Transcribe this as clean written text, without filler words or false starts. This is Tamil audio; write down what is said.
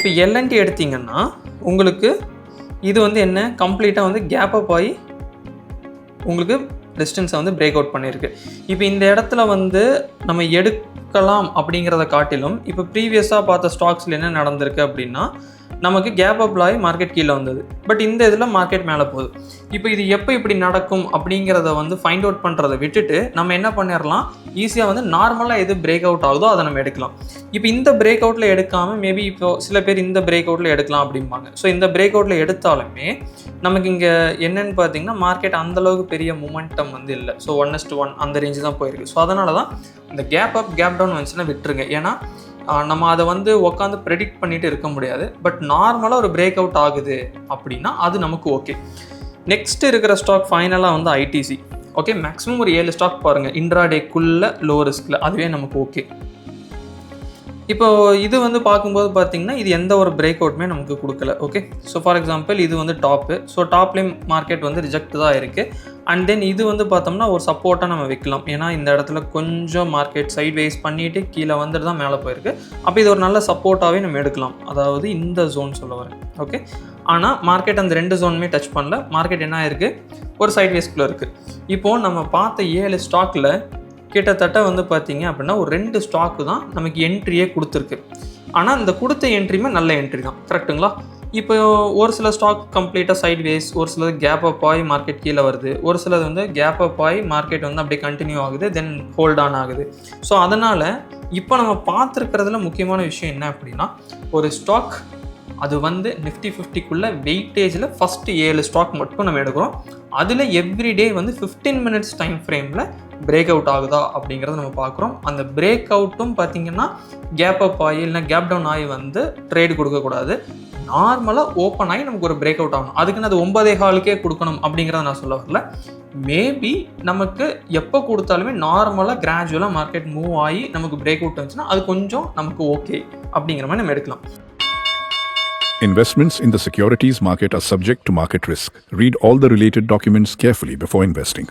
இப்போ எல்என்டி எடுத்திங்கன்னா உங்களுக்கு இது வந்து என்ன கம்ப்ளீட்டாக வந்து கேப் அப் ஆகி உங்களுக்கு ரெசிஸ்டன்ஸை வந்து பிரேக் அவுட் பண்ணியிருக்கு. இப்போ இந்த இடத்துல வந்து நம்ம எடுக்கலாம் அப்படிங்கிறத காட்டிலும் இப்போ ப்ரீவியஸாக பார்த்த ஸ்டாக்ஸில் என்ன நடந்திருக்கு அப்படின்னா நமக்கு கேப் அப் ஆகி மார்க்கெட் கீழே வந்தது. பட் இந்த இதில் மார்க்கெட் மேலே போகுது. இப்போ இது எப்போ இப்படி நடக்கும் அப்படிங்கிறத வந்து ஃபைண்ட் அவுட் பண்ணுறதை விட்டுட்டு நம்ம என்ன பண்ணிடலாம், ஈஸியாக வந்து நார்மலாக எது பிரேக் அவுட் ஆகுதோ அதை நம்ம எடுக்கலாம். இப்போ இந்த பிரேக் அவுட்டில் எடுக்காமல் மேபி இப்போ சில பேர் இந்த பிரேக் அவுட்டில் எடுக்கலாம் அப்படிம்பாங்க. ஸோ இந்த பிரேக் அவுட்டில் எடுத்தாலுமே நமக்கு இங்கே என்னென்னு பார்த்தீங்கன்னா மார்க்கெட் அந்தளவுக்கு பெரிய மொமெண்டம் வந்து இல்லை. ஸோ 1:1 அந்த ரேஞ்சு தான் போயிருக்கு. ஸோ அதனால தான் இந்த கேப் அப் கேப் டவுன் வந்துச்சுன்னா விட்டுருங்க. ஏன்னா நம்ம அதை வந்து உட்காந்து ப்ரெடிக்ட் பண்ணிட்டு இருக்க முடியாது. பட் நார்மலாக ஒரு பிரேக் அவுட் ஆகுது அப்படின்னா அது நமக்கு ஓகே. நெக்ஸ்ட் இருக்கிற ஸ்டாக் ஃபைனலாக வந்து ஐடிசி. ஓகே, மேக்ஸிமம் ஒரு 7 ஸ்டாக் பாருங்கள் இன்ட்ராடேக்குள்ளே லோ ரிஸ்கில், அதுவே நமக்கு ஓகே. இப்போ இது வந்து பார்க்கும்போது பார்த்தீங்கன்னா இது எந்த ஒரு பிரேக் அவுட்டுமே நமக்கு கொடுக்கல. ஓகே, ஸோ ஃபார் எக்ஸாம்பிள் இது வந்து டாப்பு. ஸோ டாப்லேயும் மார்க்கெட் வந்து ரிஜெக்ட் தான் இருக்குது. அண்ட் தென் இது வந்து பார்த்தோம்னா ஒரு சப்போர்ட்டாக நம்ம வைக்கலாம். ஏன்னா இந்த இடத்துல கொஞ்சம் மார்க்கெட் சைட் வைஸ் பண்ணிவிட்டு கீழே வந்துட்டு தான் மேலே போயிருக்கு. அப்போ இது ஒரு நல்ல சப்போர்ட்டாகவே நம்ம எடுக்கலாம். அதாவது இந்த ஜோன் சொல்ல வரேன். ஓகே, ஆனால் மார்க்கெட் அந்த 2 ஜோனுமே டச் பண்ணல. மார்க்கெட் என்ன ஆயிருக்கு, ஒரு சைட் வேஸ்க்குள்ளே இருக்குது. இப்போது நம்ம பார்த்த 7 ஸ்டாக்கில் கிட்டத்தட்ட வந்து பார்த்தீங்க அப்படின்னா ஒரு 2 ஸ்டாக்கு தான் நமக்கு என்ட்ரியே கொடுத்துருக்கு. ஆனால் இந்த கொடுத்த என்ட்ரியுமே நல்ல என்ட்ரி தான். கரெக்டுங்களா? இப்போ ஒரு சில ஸ்டாக் கம்ப்ளீட்டாக சைட் வேஸ், ஒரு சிலது கேப் அப் ஆகி மார்க்கெட் கீழே வருது, ஒரு சிலது வந்து கேப் அப் ஆகி மார்க்கெட் வந்து அப்படியே கண்டினியூ ஆகுது, தென் ஹோல்ட் ஆன் ஆகுது. ஸோ அதனால் இப்போ நம்ம பார்த்துருக்கிறதுல முக்கியமான விஷயம் என்ன அப்படின்னா, ஒரு ஸ்டாக் அது வந்து நிஃப்டி 50க்குள்ளே வெயிட்டேஜில் ஃபஸ்ட்டு 7 ஸ்டாக் மட்டும் நம்ம எடுக்கிறோம். அதில் எவ்ரிடே வந்து 15 மினிட்ஸ் டைம் ஃப்ரேமில் பிரேக் அவுட் ஆகுதா அப்படிங்கிறத நம்ம பார்க்குறோம். அந்த பிரேக் அவுட்டும் பார்த்திங்கன்னா கேப் அப் ஆகி இல்லைனா கேப் டவுன் ஆகி வந்து ட்ரேடு கொடுக்கக்கூடாது. நார்மலாக ஓப்பன் ஆகி நமக்கு ஒரு பிரேக் அவுட் ஆகணும். அதுக்குன்னு அது 9:15க்கே கொடுக்கணும் அப்படிங்கிறத நான் சொல்ல வரல. மேபி நமக்கு எப்போ கொடுத்தாலுமே நார்மலாக கிராஜுவலாக மார்க்கெட் மூவ் ஆகி நமக்கு பிரேக் அவுட் வந்துச்சுன்னா அது கொஞ்சம் நமக்கு ஓகே அப்படிங்கிற மாதிரி நம்ம எடுக்கலாம். Investments in the securities market are subject to market risk. Read all the related documents carefully before investing.